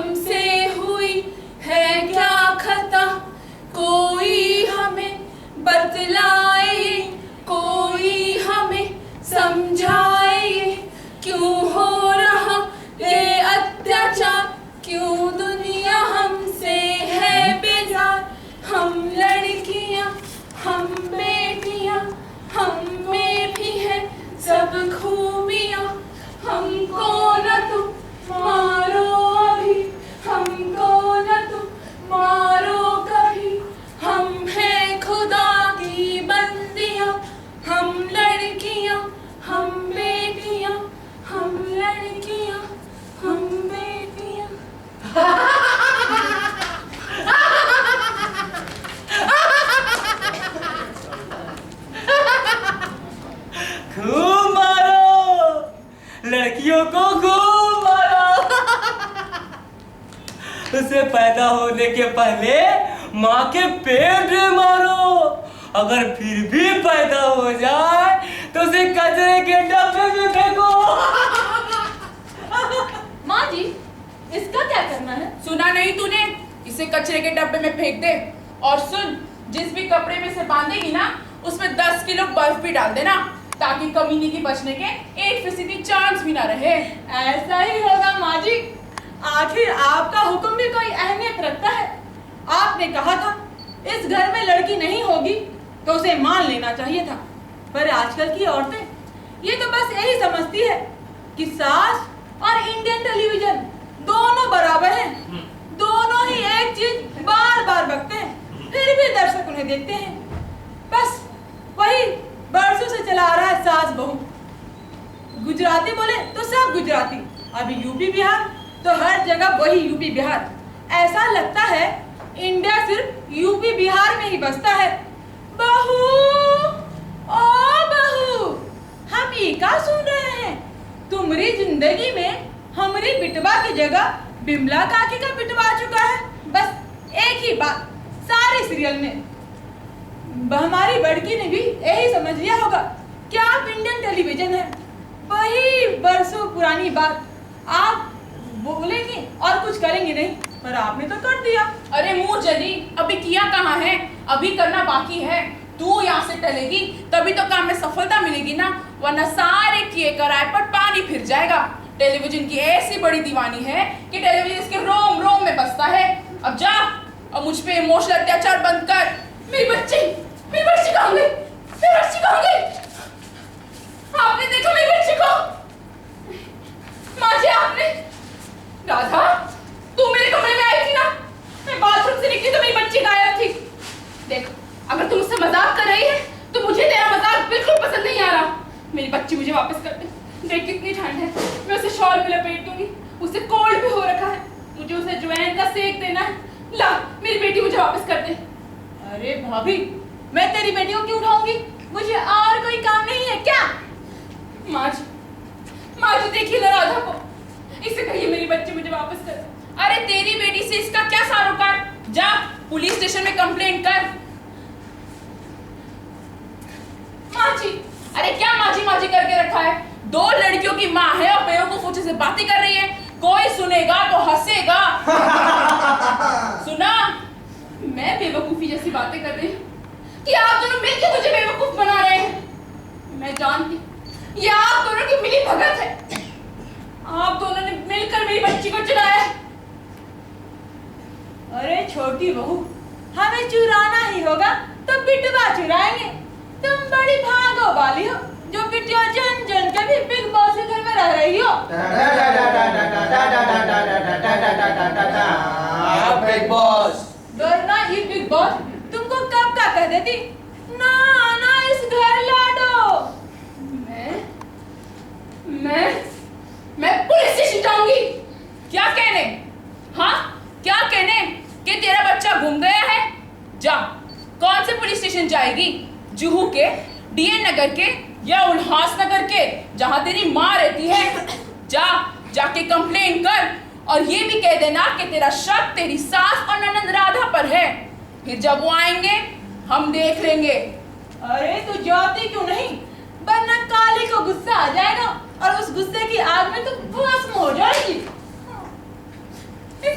हमसे हुई है क्या खता, कोई हमें बतलाए, कोई हमें समझाए, क्यों हो रहा ये अत्याचार, क्यों दुनिया हमसे है बेजार। हम लड़कियां, हम बेटियां, हम में भी है सब खूबियां, हमको न तुम मारो अभी, हमको न तुम मारो कभी, हम हैं खुदा की बंदियां, हम लड़कियां, हम बेटियां, हम लड़कियां, हम बेटियां। खूब मारो, लड़कियों को खूब मारो। उसे पैदा होने के पहले माँ के पेट में मारो, अगर फिर भी पैदा हो जाए तो उसे कचरे के डब्बे में फेंको। माँ जी, इसका क्या करना है? सुना नहीं तूने? इसे कचरे के डब्बे में फेंक दे। और सुन, जिस भी कपड़े में से बांधेगी ना, उसमें 10 किलो बर्फ भी डाल देना, ताकि कमीने की बचने के 1% चांस भी ना रहे। ऐसा ही होगा माँ जी। आखिर आपका हुक्म भी कोई अहमियत रखता है। आपने कहा था इस घर में लड़की नहीं होगी तो उसे मान लेना चाहिए था। पर आजकल की औरतें ये तो बस यही समझती है कि सास और इंडियन टेलीविजन दोनों बराबर हैं, दोनों ही एक चीज बार बार बकते हैं, फिर भी दर्शक उन्हें देखते हैं। बस वही बरसों से चला आ रहा है सास बहू। गुजराती बोले तो सब गुजराती, अभी यूपी बिहार तो हर जगह वही यूपी बिहार। ऐसा लगता है इंडिया सिर्फ यूपी बिहार में ही बसता है। बहू, ओ बहू, हम ये क्या सुन रहे हैं? तुम्हारी जिंदगी में हमारी बिटवा की जगह बिमला काकी का बिटवा आ चुका है। बस एक ही बात सारे सीरियल में। हमारी बड़की ने भी यही समझ लिया होगा कि आप इंडियन टेलीविजन है। वही बरसों पुरानी बात आप बोलेंगे और कुछ करेंगे नहीं, पर आपने तो कर दिया। अरे मुंह जली, अभी किया कहाँ है, अभी करना बाकी है। तू यहाँ से टलेगी तभी तो काम में सफलता मिलेगी ना, वरना सारे किए कराए पर पानी फिर जाएगा। टेलीविजन की ऐसी बड़ी दीवानी है कि टेलीविजन इसके रोम रोम में बसता है। अब जा और मुझ पे इमोशनल अत्याचार बंद कर। मेरी बच्ची कहाँ गई? मेरी बच्ची कहाँ गई? आपने देखा मेरी बच्ची को? माँ जी, आपने? राधा, तू मेरे कमरे में आई थी ना? मैं बाथरूम से निकली तो मेरी बच्ची गायब थी। देख, अगर तुम उससे मजाक कर रही है तो मुझे तेरा मजाक बिल्कुल पसंद नहीं आ रहा। मेरी बच्ची मुझे वापस कर दे। देख कितनी ठंड है, मैं उसे शॉल में लपेट दूंगी। उसे कोल्ड भी हो रखा है, मुझे उसे अजवाइन का सेक देना है। ला, मेरी बेटी मुझे वापस कर दे। अरे भाभी, मैं तेरी बेटी को क्यों उठाऊंगी? मुझे और कोई काम नहीं है क्या? माँ जी देखिए ना राधा को, इसे कहिए मेरी बच्ची मुझे वापस कर। अरे तेरी बेटी से इसका क्या सरोकार? जा पुलिस स्टेशन में कंप्लेंट कर। माँ जी, अरे क्या माँ जी करके रखा है? 2 लड़कियों की माँ है और बेवकूफ से बातें कर रही है। कोई सुनेगा तो हंसेगा। सुना, मैं बेवकूफी जैसी बातें कर रही हूँ कि आप दोनों मिलकर मुझे बेवकूफ बना रहे हैं। मैं जानती ये आप दोनों की मिली भगत है। आप दोनों ने मिलकर मेरी बच्ची को चुराया। अरे छोटी बहू, हमें चुराना ही होगा तो बिटवा चुराएंगे। तुम बड़ी भागो वाली हो जो बिटिया जन जन के भी बिग बॉस के घर में रह रही हो। बिग बॉस, वरना ये बिग बॉस तुमको कब का कह देती ना आना इस घर लाडो। मैं पुलिस स्टेशन जाऊंगी। क्या कहने? हाँ, क्या कहने कि तेरा बच्चा गुम गया है? जा, कौन से पुलिस स्टेशन जाएगी? जुहू के, डीएन नगर के या उल्हास नगर के, जहां तेरी माँ रहती है? जाके कंप्लेन कर और ये भी कह देना कि तेरा शक तेरी सास और ननंद राधा पर है। फिर जब वो आएंगे हम देख लेंगे। अरे तू जाती क्यों नहीं? वरना काली को गुस्सा आ जाएगा और उस गुस्से की आग में तू भस्म हो जाएगी। इस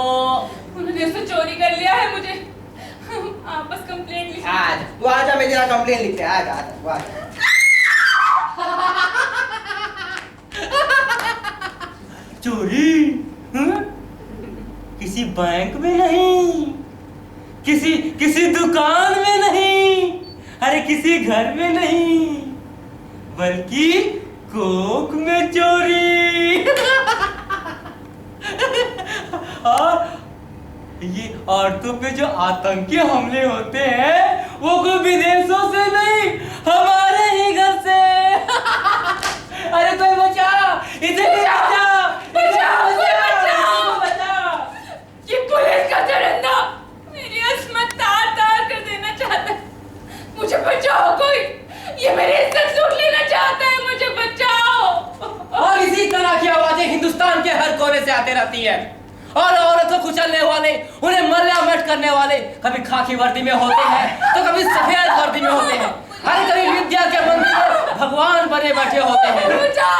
उन्होंने उससे चोरी कर लिया है मुझे। आप बस कंप्लेंट लिखिए। आज वो आजा, मैं तेरा कंप्लेन लिखते हैं। आजा आजा वो आजा। चोरी? हाँ? किसी बैंक में नहीं, किसी दुकान में नहीं, अरे किसी घर में नहीं, बल्कि कोक में चोरी। और ये औरतों पे जो आतंकी हमले होते हैं वो कोई विदेशों से नहीं, हमारे ही घर से। अरे कोई बचाओ, इसे बचाओ। ये पुलिस का दरिंदा मेरी अस्मत तार कर देना चाहता है। मुझे बचाओ कोई, ये मेरी इज्जत लूट लेना चाहता है, मुझे बचाओ। और इसी तरह की आवाजें हिंदुस्तान के हर कोने से आती रहती है। और औरतों को कुचलने वाले, उन्हें मर्यामट करने वाले कभी खाकी वर्दी में होते हैं तो कभी सफेद वर्दी में होते हैं, अरे कभी विद्या के मंदिर में भगवान बने बैठे होते हैं।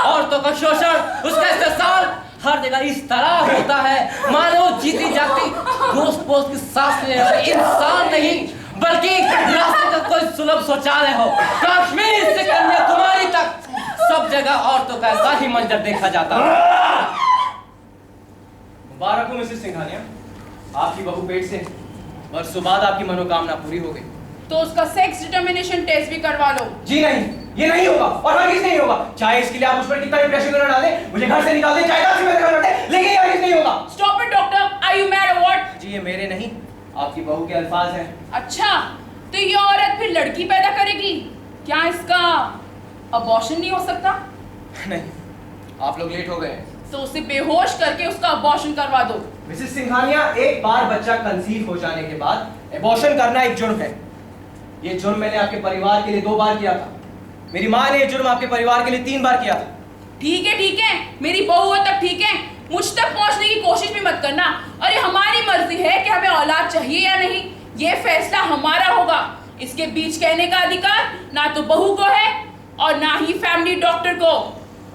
औरतों का शोषण, उसका इस्तेसाल हर जगह इस तरह होता है मानो जीती जाती गोश्त पोस्ट की सांस लेने वाले इंसान नहीं, बल्कि रास्ते का कोई सुलभ शौचालय हो। कश्मीर से कन्याकुमारी तक सब जगह औरतों का ऐसा ही मंजर देखा जाता है। मुबारक हो मिसेस सिंघानिया, आपकी बहू पेट से वर्षों बाद आपकी मनोकामना पूरी हो गई। तो उसका सेक्स डिटर्मिनेशन टेस्ट भी करवा लो। जी नहीं, ये नहीं होगा और हरगिज़ नहीं होगा। चाहे इसके लिए आप उस पर कितना भी प्रेशर क्यों न डालें, मुझे घर से निकाल दें, चाहे 10 रुपए देना पड़े, लेकिन ये हरगिज़ नहीं होगा। Stop it doctor, are you mad or what? जी ये मेरे नहीं, आपकी बहू के अल्फाज हैं। अच्छा, तो ये औरत फिर लड़की पैदा करेगी? क्या इसका अबॉर्शन नहीं हो सकता? नहीं, आप लोग लेट हो गए। तो उसे बेहोश करके उसका अबॉर्शन करवा दो। मिसेस सिंघानिया, एक बार बच्चा कंसीव हो जाने के बाद एबॉर्शन करना एक जुर्म है। ये जुर्म मैंने आपके परिवार के लिए 2 बार किया था। मेरी माँ ने ये जुर्म आपके परिवार के लिए 3 बार किया था। ठीक है, मेरी बहू है तब ठीक है, मुझ तक पहुंचने की कोशिश भी मत करना। अरे हमारी मर्जी है कि हमें औलाद चाहिए या नहीं, ये फैसला हमारा होगा। इसके बीच कहने का अधिकार ना तो बहू को है और ना ही फैमिली डॉक्टर को।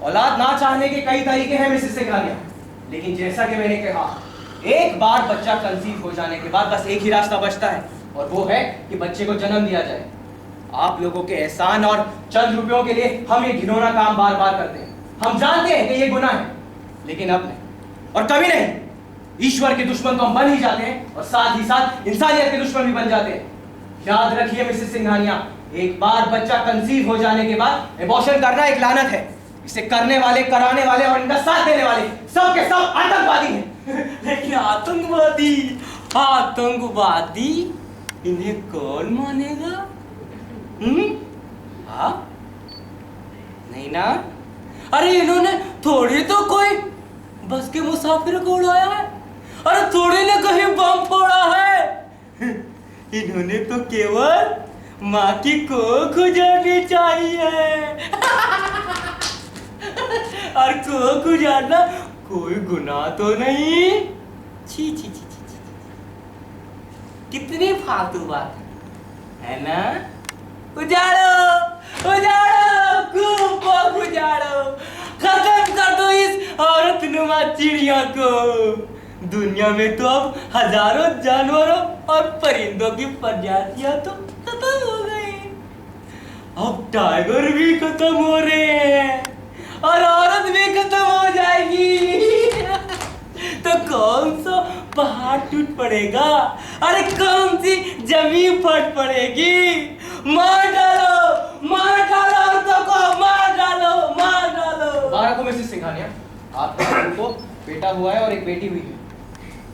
औलाद ना चाहने के कई तरीके हैं मिसेस सिंघानिया, लेकिन जैसा कि मैंने कहा, एक बार बच्चा कंसीव हो जाने के बाद बस एक ही रास्ता बचता है, और वो है कि बच्चे को जन्म दिया जाए। आप लोगों के एहसान और चंद रुपयों के लिए हम ये घिनौना काम बार बार करते हैं। हम जानते हैं कि ये गुनाह है, लेकिन अब नहीं और कभी नहीं। ईश्वर के दुश्मन तो हम बन ही जाते हैं और साथ ही साथ इंसानियत के दुश्मन भी बन जाते हैं। याद रखिए मिसेस सिंघानिया, एक बार बच्चा कंसीव हो जाने के बाद एबॉर्शन करना एक लानत है। इसे करने वाले, कराने वाले और इनका साथ देने वाले सब के सब आतंकवादी हैं। लेकिन आतंकवादी इन्हें कौन मानेगा? हाँ? नहीं ना? अरे इन्होंने थोड़ी तो कोई बस के मुसाफिर को उड़ाया है, अरे थोड़ी ने कहीं बम फोड़ा है। इन्होंने तो केवल माँ की कोख उजाड़नी चाहिए। और कोख उजाड़ना कोई गुनाह तो नहीं। छी छी छी छी छी, कितनी फालतू बात है ना? उजाड़ो उजाड़ो, खूब कोख उजाड़ो, खत्म कर दो इस औरत नुमा चिड़िया को। दुनिया में तो अब हजारों जानवरों और परिंदों की प्रजातियां तो खत्म हो गई, अब टाइगर भी खत्म हो रहे हैं और औरत भी खत्म हो जाएगी। तो कौन सा पहाड़ टूट पड़ेगा, अरे कौन सी जमीन फट पड़ेगी? मार डालो औरतों को, मार डालो। मुबारक हो मिसेस सिंघानिया, आपके बहू को बेटा हुआ है और एक बेटी हुई है।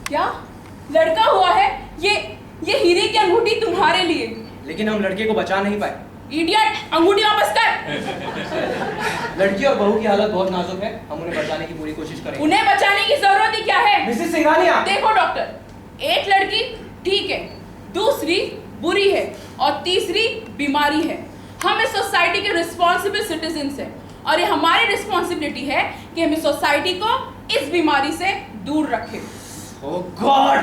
क्या लड़का हुआ है? ये हीरे की अंगूठी तुम्हारे लिए। लेकिन हम लड़के को बचा नहीं पाए। इडियट, अंगूठी वापस कर। लड़की और बहू की हालत बहुत नाजुक है, हम उन्हें बचाने की पूरी कोशिश करेंगे। उन्हें बचाने की जरूरत ही क्या है? मिसेस सिंघानिया, देखो डॉक्टर, एक लड़की ठीक है, दूसरी बुरी है और तीसरी बीमारी है। हम इस सोसाइटी के रिस्पॉन्सिबल सिटीजन्स हैं और ये हमारी रिस्पॉन्सिबिलिटी है कि हम इस सोसाइटी को इस बीमारी से दूर रखें। ओह गॉड!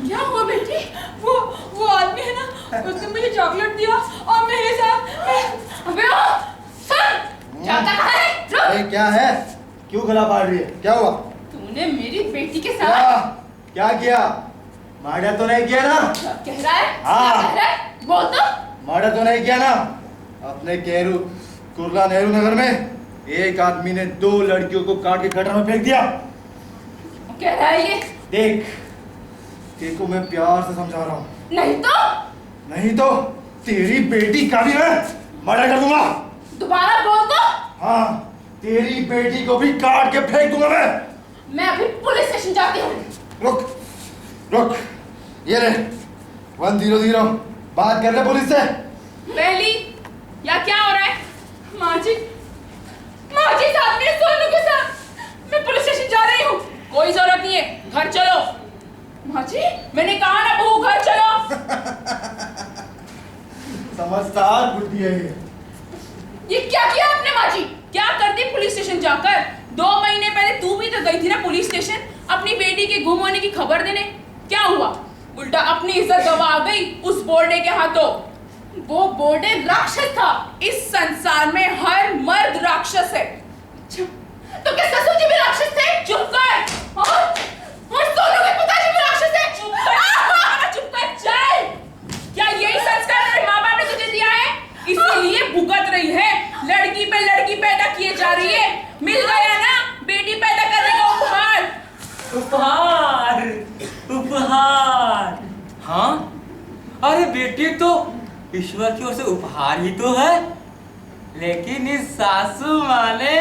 क्या हुआ बेटी? वो आदमी है ना, उसने मुझे चॉकलेट दिया और मेरे साथ अबे ओ सुन, जाता कहाँ है? रुक। अरे क्या है? क्यों गला फाड़ रही है? क्या हुआ? तूने मेरी बेटी के क्या साथ क्या किया? मर्डर तो नहीं किया ना? कह रहा है? हाँ। क्या कह रहा है? बोल तो। मर्डर तो नहीं किया ना? अपने कुर्ला नेहरू नगर में एक आदमी ने 2 लड़कियों को काट के गटर में फेंक दिया। कह रहा है ये? देख, देखो मैं प्यार से समझा रहा हूँ, नहीं तो नहीं तो तेरी बेटी का भी मैं मर्डर कर दूंगा। दोबारा बोल तो। हाँ, तेरी बेटी को भी काट के फेंक दूंगा मैं अभी पुलिस स्टेशन जाती हूँ। रुक रुक, ये ले 100, बात कर ले पुलिस से। पहली या क्या हो रहा है? माँ जी साथ में सोनू के साथ मैं पुलिस स्टेशन जा रही हूँ। कोई जरूरत नहीं है, घर चलो। माँ जी मैंने कहा ना बहू घर चलो। समझदार बुद्धि है ये क्या किया आपने माँ जी? क्या करती पुलिस स्टेशन जाकर? 2 महीने पहले तू भी तो गई थी ना पुलिस स्टेशन अपनी बेटी के गुम होने की खबर देने। क्या हुआ? उल्टा अपनी इज्जत गवा गई उस बोर्डे के हाथों। वो बोर्डे राक्षस था। इस संसार में हर मर्द राक्षस है। तो क्या ससुर जी भी राक्षस थे? चुप कर। और सोनू के पिताजी भी राक्षस थे। चुप कर चल। क्या यही संस्कार तेरे माँ बाप ने तुझे दिया है? इसीलिए भुगत रही है। लड़की पे लड़की पैदा किए जा रही है। मिल गया ना बेटी पैदा करने का उपहार। उपहार। हाँ, अरे बेटी तो ईश्वर की ओर से उपहार ही तो है, लेकिन इस सासू माँ ने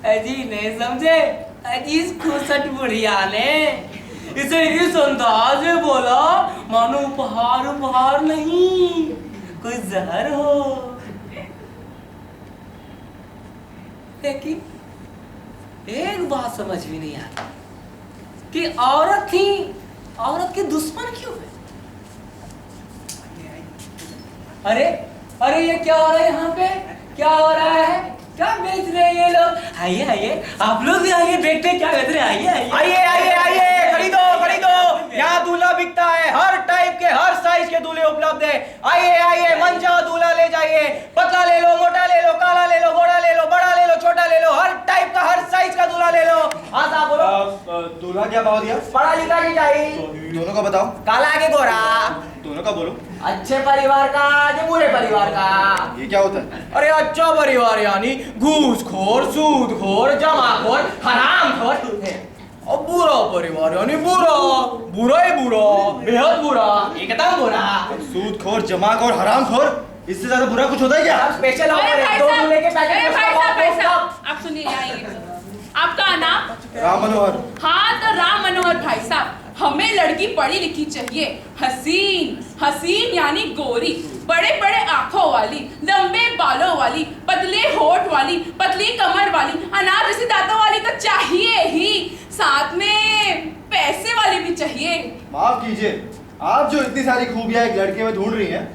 अजी नहीं समझे। अजी इस खुसट बुढ़िया ने इसे इस अंदाज में बोला मानो उपहार उपहार नहीं, कोई जहर हो। लेकिन एक बात समझ में नहीं आती कि औरत ही औरत के दुश्मन क्यों है? अरे अरे ये क्या हो रहा है यहाँ पे? क्या हो रहा है? क्या बेच रहे हैं ये लोग? आइए आइए, आप लोग भी आइए, देखते क्या बेच रहे हैं। आइए आइए आइए आइए आइए, खरीदो खरीदो, यहाँ दूल्हा बिकता है। हर टाइप के हर साइज के दूल्हे उपलब्ध है। आइए आइए, मन चाहो दूल्हा ले जाइए। पतला ले लो, मोटा ले लो, काला ले लो, गोरा ले लो, बड़ा ले लो, छोटा ले लो, हर टाइप का हर साइज का दूल्हा ले लो। हाँ साहब बोलो। दूल्हा क्या भाव दिया? पढ़ा लिखा की चाहिए। दोनों का बताओ। काला के गोरा। दोनों का बोलो। अच्छे परिवार का कि बुरे परिवार का? ये क्या होता है? अरे अच्छा परिवार यानी घूसखोर, सूदखोर, जमाखोर, हरामखोर। और बुरा परिवार यानी बुरा, बुरा ही बुरा, बेहद बुरा, एकदम बुरा। सूदखोर, जमाखोर, हरामखोर, इससे ज्यादा बुरा कुछ होता है क्या? अब स्पेशल ऑफर अरे है, भाई 2 साहब, दूल्हे के अरे पैकेट भाई साहब, आप सुनिए आइए। आपका नाम? राम मनोहर। हाँ तो राम मनोहर भाई साहब, हमें लड़की पढ़ी लिखी चाहिए, हसीन। हसीन यानी गोरी, बड़े बड़े आंखों वाली, लंबे बालों वाली, पतले होठ वाली, पतली कमर वाली, अनार जैसे दांतों वाली तो चाहिए ही। साथ में पैसे वाली भी चाहिए। माफ कीजिए, आप जो इतनी सारी खूबियां एक लड़के में ढूंढ रही हैं,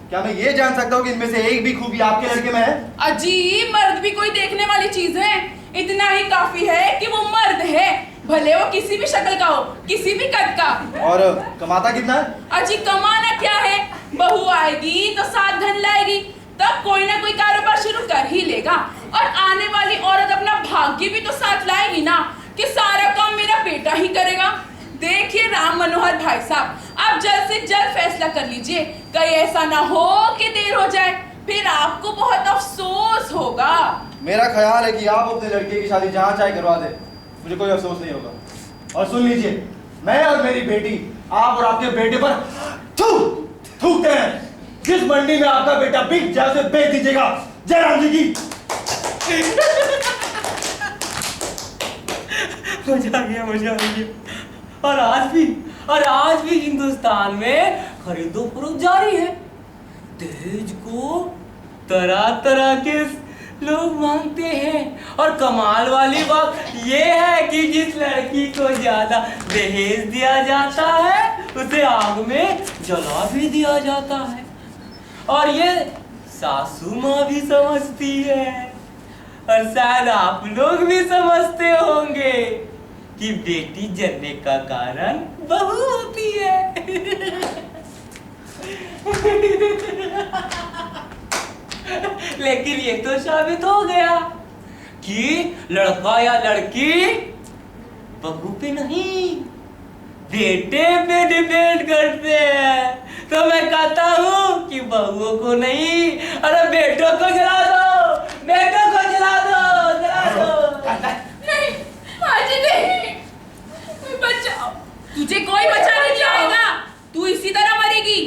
क्या मैं ये जान सकता हूँ कि इनमें से एक भी खूबी आपके लड़के में है? अजीब, मर्द भी कोई देखने वाली चीज है। इतना ही काफी है कि वो मर्द है, भले वो किसी भी शक्ल का हो, किसी भी कद का। और कमाता कितना है? अजी कमाना क्या है, बहू आएगी तो साथ धन लाएगी, तब कोई ना कोई कारोबार शुरू कर ही लेगा। और आने वाली औरत अपना भाग्य भी तो साथ लाएगी ना, कि सारा काम मेरा बेटा ही करेगा। देखिए राम मनोहर भाई साहब, आप जल्द से जल्द फैसला कर लीजिए, कहीं ऐसा ना हो कि देर हो जाए, फिर आपको बहुत अफसोस होगा। मेरा ख्याल है कि आप अपने लड़के की शादी जहाँ चाहे करवा दे, मुझे कोई अफसोस नहीं होगा। और सुन लीजिए, मैं और मेरी बेटी आप और आपके बेटे पर थूकते हैं। जिस मंडी में आपका बेटा बिक जाए उसे बेच दीजिएगा। जय राम जी की। मजा आ गया। और आज भी हिंदुस्तान में खरीदो फरोख्त जारी है। दहेज को तरह तरह के लोग मांगते हैं, और कमाल वाली बात ये है कि जिस लड़की को ज्यादा दहेज दिया जाता है उसे आग में जला भी दिया जाता है। और ये सासू माँ भी समझती है, और शायद आप लोग भी समझते होंगे कि बेटी जन्ने का कारण बहू होती है। लेकिन ये तो साबित हो गया कि लड़का या लड़की बहू पे नहीं बेटे पे डिपेंड करते हैं। तो मैं कहता हूँ कि बहुओं को नहीं, अरे बेटों को जला दो, बेटों को जला दो, जला दो। नहीं माजी नहीं, बचाओ, तुझे कोई बचा नहीं आएगा, तू इसी तरह मरेगी।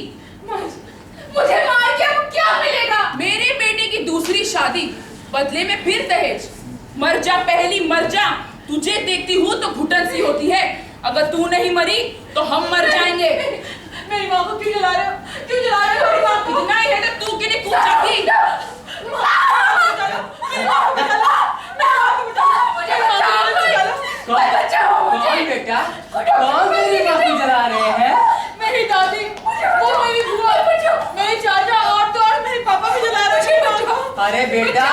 मुझे मार के अब क्या मिलेगा? मेरे बेटे की दूसरी शादी, बदले में फिर दहेज। मर जा पहली मर जा, तुझे देखती हूँ तो घुटन सी होती है। अगर तू नहीं मरी तो हम मर जाएंगे। मेरी माँ को क्यों जला रहे हो? क्यों जला रहे हो मेरी माँ को? इतना ही है तो तू क्यों नहीं कूद जाती? कौन बेटा? कौन मेरी माँ को जला रहे हैं? मेरी दादी, वो मेरी बुआ, मेरे चाचा और तो और मेरे पापा भी जला रहे हैं। अरे बेटा,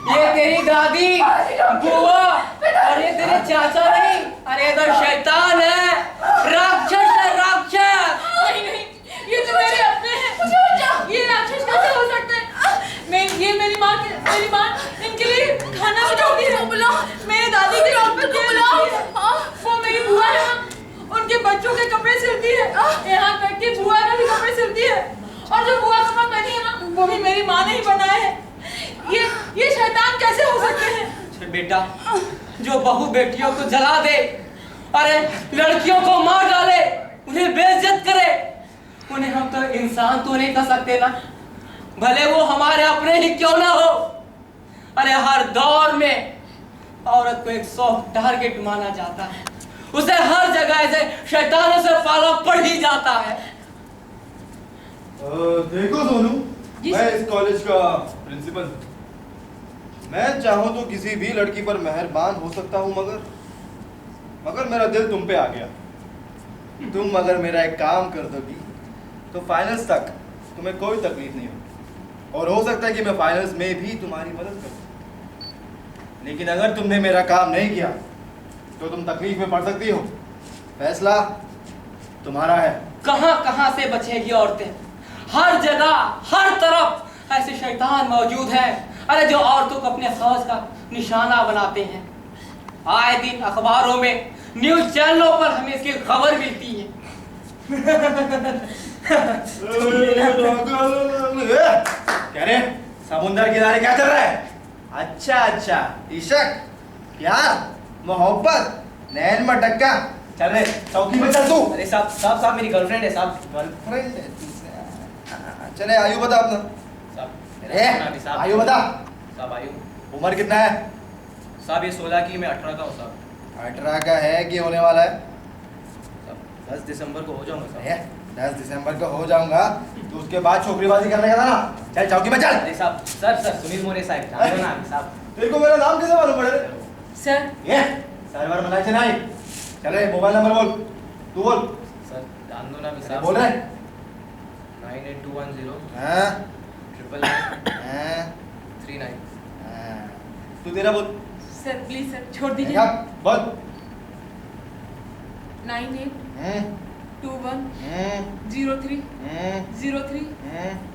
ये तेरी दादी, बुआ और ये तेरे चाचा नहीं, अरे तो शैतान है, राक्षस है, राक्षस। नहीं, ये तो मेरे अपने हैं। ये राक्षस कैसे हो सकते हैं? ये मेरी माँ इनके लिए खाना बनाती है। मेरे दादी के नाम पे वो मेरी बुआ है, उनके बच्चों के कपड़े सिलती है, यहाँ तक कि बुआ के भी कपड़े सिलती है। और जो बुआ कमा बनी है ना, वो भी मेरी माँ ने ही बनाए हैं। ये शैतान कैसे हो सकते हैं? बेटा, जो बहू बेटियों को जला दे, अरे लड़कियों को मार डाले, उन्हें बेइज्जत करे, उन्हें हम तो इंसान तो नहीं कह सकते ना, भले वो हमारे अपने ही क्यों ना हो। अरे हर दौर में औरत को एक सॉफ्ट टारगेट माना जाता है, उसे हर जगह से शैतानों से पाला पड़ ही जाता है। देखो सोनू, जी मैं सर। इस कॉलेज का प्रिंसिपल हूँ। मैं चाहूँ तो किसी भी लड़की पर मेहरबान हो सकता हूँ, मगर मेरा दिल तुम पे आ गया। तुम अगर मेरा एक काम कर दोगी तो फाइनल्स तक तुम्हें कोई तकलीफ नहीं होगी, और हो सकता है कि मैं फाइनल्स में भी तुम्हारी मदद करूँ। लेकिन अगर तुमने मेरा काम नहीं किया तो तुम तकलीफ में पड़ सकती हो। फैसला तुम्हारा है। कहां से बचेगी औरतें? हर जगह, हर तरफ ऐसे शैतान मौजूद हैं, अरे जो औरतों को अपने खौज का निशाना बनाते हैं। आए दिन अखबारों में, न्यूज चैनलों पर हमें इसकी खबर मिलती है। क्या रे, समुंदर किनारे क्या चल रहा है? अच्छा, इश्क, प्यार, मोहब्बत, नैन मटक्का। चल रे, चौकी में चल तू। अरे साहब मेरी गर्लफ्रेंड है साहब। गर्लफ्रेंड है तुझसे? चले, आयु बता अपना। साहब आयु बता। साहब आयु उम्र कितना है? साहब ये 16 की, मैं 18 का हूँ साहब। 18 का है कि होने वाला है? साहब 10 दिसंबर को हो जाऊंगा साहब। 10 दिसंबर को हो जाऊंगा तो उसके बाद छोकरीबाजी करने का था ना। चल चौकी में चल। अरे साहब, सर सुनील मोरे साहब, जान दो ना साहब। तेरे को मेरा नाम कैसे मालूम पड़े? सर, ये सर्वर में लाइट नहीं। चल रे, मोबाइल नंबर बोल। तू बोल। सर जान दो ना अरे साहब। बोल रहे? 98210 हाँ 999 हाँ 39। हाँ। तू तेरा बोल। सर प्लीज सर छोड़ दीजिए। देखा? बोल। 982103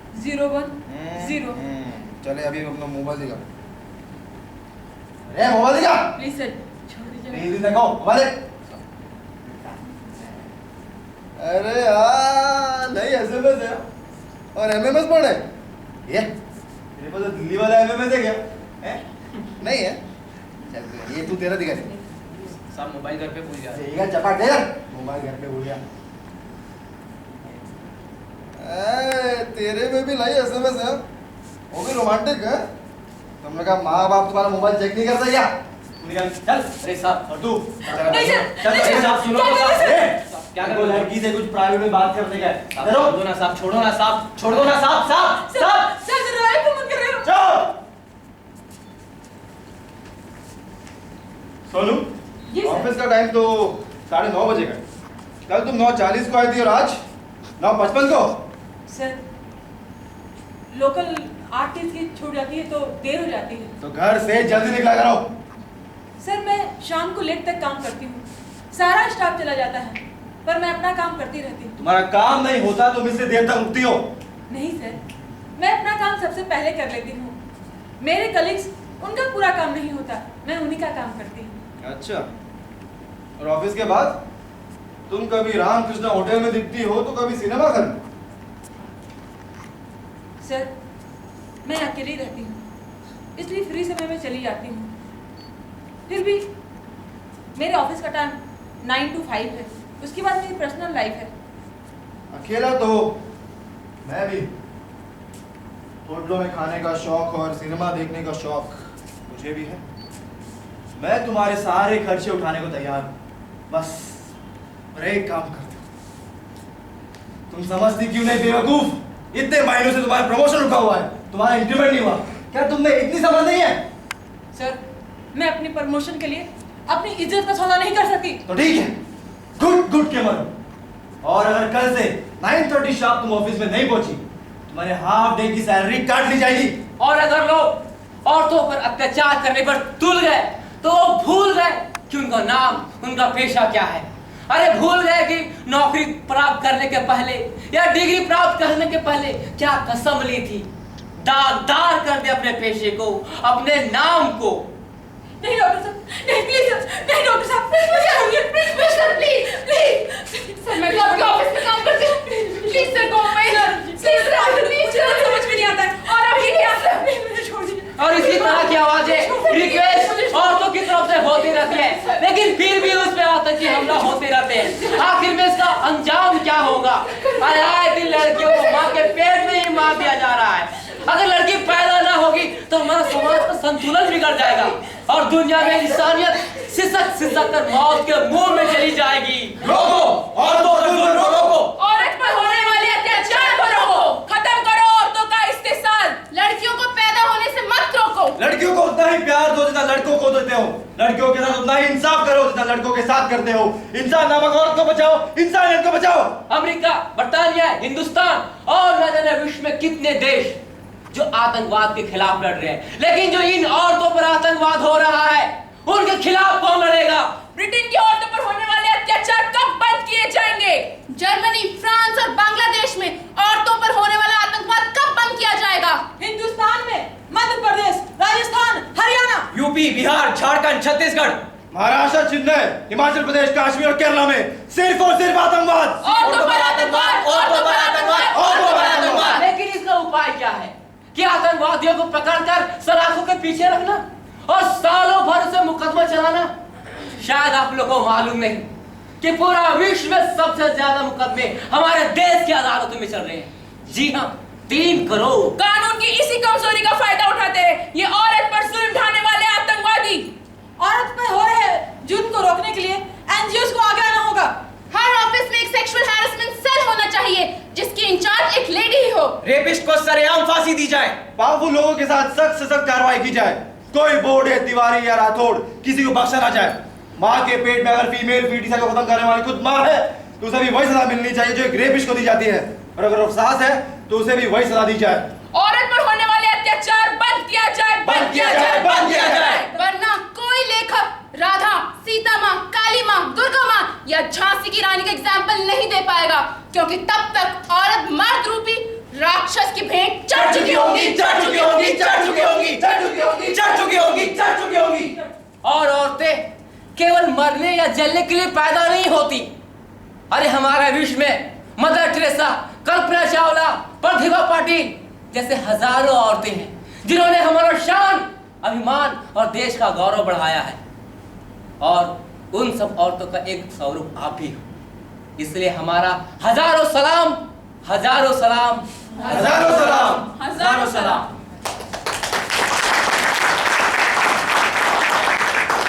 0301 चले, अभी अपना मोबाइल दिखा। अरे मोबाइल दिखा। प्लीज सर छोड़ दीजिए। नहीं देखो मोबाइल दे। अरे यार, नहीं एसएमएस है और एमएमएस पढ़े। ये तेरे पास तो दिल्ली वाला एमएमएस है क्या? है? नहीं है। चल ये तू तेरा दिखा दे। साहब मोबाइल घर पे भूल गया। ठीक है, चपा दे। मोबाइल घर पे भूल गया। तेरे में भी नहीं एसएमएस है, वो भी रोमांटिक है। तुमने कहा माँ बाप तुम्हारा मोबाइल चेक नहीं करता क्या? तू निकल चल। अरे साहब, और तू नहीं सर, चल नहीं सर, साहब, सुनो क्या तो कर रहे साहब। क्या करो, लड़की से कुछ प्राइवेट में बात करने का है। छोड़ दो ना साहब, छोड़ो ना साहब, छोड़ दो ना साहब, साहब साहब। सर लड़ाई क्यों मत कर रहे हो? चल सोनू, जी सर। ऑफिस का टाइम तो 9:30 बजे का है। कल तुम 9:40 को आई थी और आज 9:55 को। सर लोकल आर्टिस्ट की छूट जाती है तो देर हो जाती है। तो घर से जल्दी निकला करो। सर मैं शाम को लेट तक काम करती हूँ, सारा स्टाफ चला जाता है, पर मैं अपना काम करती रहती हूँ। तुम्हारा काम नहीं होता तुम इससे देर तक रुकती हो। नहीं सर, मैं अपना काम सबसे पहले कर लेती हूँ। मेरे कलीग्स उनका पूरा काम नहीं होता, मैं उन्हीं का काम करती हूँ। अच्छा, और ऑफिस के बाद तुम कभी रामकृष्ण होटल में दिखती हो तो कभी सिनेमा घर में। सर, मैं अकेली रहती हूँ, इसलिए फ्री समय में चली जाती हूँ। फिर भी मेरे ऑफिस का टाइम 9 to 5 है, उसके बाद मेरी पर्सनल लाइफ है। अकेला तो मैं भी। होटलों में खाने का शौक और सिनेमा देखने का शौक मुझे भी है। मैं तुम्हारे सारे खर्चे उठाने को तैयार हूं, बस और एक काम करता हूं। तुम समझती क्यों नहीं बेवकूफ? इतने महीनों से तुम्हारा प्रमोशन रुका हुआ है, तुम्हारा इंक्रीमेंट नहीं हुआ। क्या तुम में इतनी समझ नहीं है? सर, मैं अपनी प्रमोशन के लिए अपनी इज्जत का सौदा नहीं कर सकती। तो ठीक है, गुड गुड के मरो। और अगर कल से 9:30 शार्प तुम ऑफिस में नहीं पहुंची, तुम्हारे हाफ डे की सैलरी काट ली जाएगी। और अगर लोग औरतों पर अत्याचार करने पर तुल गए तो वो भूल गए कि उनका नाम, उनका पेशा क्या है। अरे भूल गए कि नौकरी प्राप्त करने के पहले या डिग्री प्राप्त करने के पहले क्या कसम ली थी। दागदार कर दे अपने पेशे को, अपने नाम को। नहीं डॉक्टर साहब, नहीं प्लीज सर, नहीं डॉक्टर साहब, मुझे छोड़िए please sir, please please. Sir, मैं भी आपके ऑफिस में काम करती हूँ, please sir, go away, please sir, please sir, समझ में नहीं आता है। और अब ये क्या सर, प्लीज मुझे छोड़िए। और इसी तरह की आवाजें रिक्वेस्ट औरतों की तरफ से होती रहती है, लेकिन फिर भी उस पे आतंकी हमला होते रहते हैं। आखिर में इसका अंजाम क्या होगा? आए दिन लड़कियों को माँ के पेट में ही मार दिया जा रहा है। अगर लड़की पैदा ना होगी तो हमारा समाज का संतुलन बिगड़ जाएगा और दुनिया में इंसानियत सिसक सिसक कर मौत के मुंह में चली जाएगी। रोको, औरतों पर जुल्म को रोको। औरत पर होने वाले अत्याचार को रोको, खत्म करो औरतों का इस्तेसाल, लड़कियों को पैदा होने से मत रोको। लड़कियों को उतना ही प्यार दो जितना लड़कों को देते हो, लड़कियों के साथ उतना ही इंसाफ करो जितना लड़कों के साथ करते हो। इंसान नामक औरत को बचाओ, इंसानियत को बचाओ। अमेरिका, बर्तानिया, हिंदुस्तान और न जाने विश्व में कितने देश जो आतंकवाद के खिलाफ लड़ रहे हैं, लेकिन जो इन औरतों पर आतंकवाद हो रहा है उनके खिलाफ कौन लड़ेगा? ब्रिटेन की औरतों पर होने वाले अत्याचार कब बंद किए जाएंगे? जर्मनी, फ्रांस और बांग्लादेश में औरतों पर होने वाला आतंकवाद कब बंद किया जाएगा? हिंदुस्तान में मध्य प्रदेश, राजस्थान, हरियाणा, यूपी, बिहार, झारखंड, छत्तीसगढ़, महाराष्ट्र, चेन्नई, हिमाचल प्रदेश, कश्मीर और केरला में सिर्फ और सिर्फ आतंकवाद। औरतों पर आतंकवाद, औरतों पर आतंकवाद, औरतों पर आतंकवाद। लेकिन इसका उपाय क्या है? कि आतंकवादियों को पकड़कर सलाखों के पीछे रखना और सालों भर से मुकदमा चलाना? शायद आप लोगों को मालूम नहीं कि पूरा विश्व में सबसे ज्यादा मुकदमे हमारे देश की अदालतों में चल रहे हैं। जी हाँ, 3 करोड़। कानून की इसी कमजोरी का फायदा उठाते हैं ये औरत पर जुल्म ढाने वाले आतंकवादी। औरत पर हो रहे जुल्म को रोकने के लिए एनजीओ को आगे आना होगा। हर ऑफिस में एक सेक्सुअल हैरेसमेंट सेल होना चाहिए जिसकी इंचार्ज एक लेडी ही हो। रेपिस्ट को सरेआम फांसी दी जाए। पावरफुल लोगों के साथ सख्त से सख्त कार्रवाई की जाए। कोई बोर्ड या तिवारी या राठौड़ किसी को बख्शा ना जाए। माँ के पेट में अगर फीमेल फीटिस को खत्म करने वाली खुद माँ है तो उसे भी वही सजा मिलनी चाहिए जो एक रेपिस्ट को दी जाती है, और अगर वो सास है तो उसे भी वही सजा दी जाए। औरत पर होने वाले अत्याचार बंद किया जाए, बंद किया जाए, बंद किया जाए। वरना कोई लेखक राधा, सीता माँ, काली माँ, दुर्गा माँ या झांसी की रानी का एग्जाम्पल नहीं दे पाएगा, क्योंकि तब तक औरत मर्द रूपी राक्षस की भेंट चढ़ चुकी होगी, चढ़ चुकी होगी, चढ़ चुकी होगी, चढ़ चुकी होगी, चढ़ चुकी होगी, चढ़ चुकी होगी। और औरतें केवल मरने या जलने के लिए पैदा नहीं होती। अरे हमारे विश्व में मदर टेरेसा, कल्पना चावला, प्रतिभा पाटिल जैसे हजारों औरतें हैं जिन्होंने हमारा शान, अभिमान और देश का गौरव बढ़ाया है। और उन सब औरतों का एक स्वरूप आप भी हो, इसलिए हमारा हजारों सलाम, हजारों सलाम, हजारों सलाम, हजारों सलाम।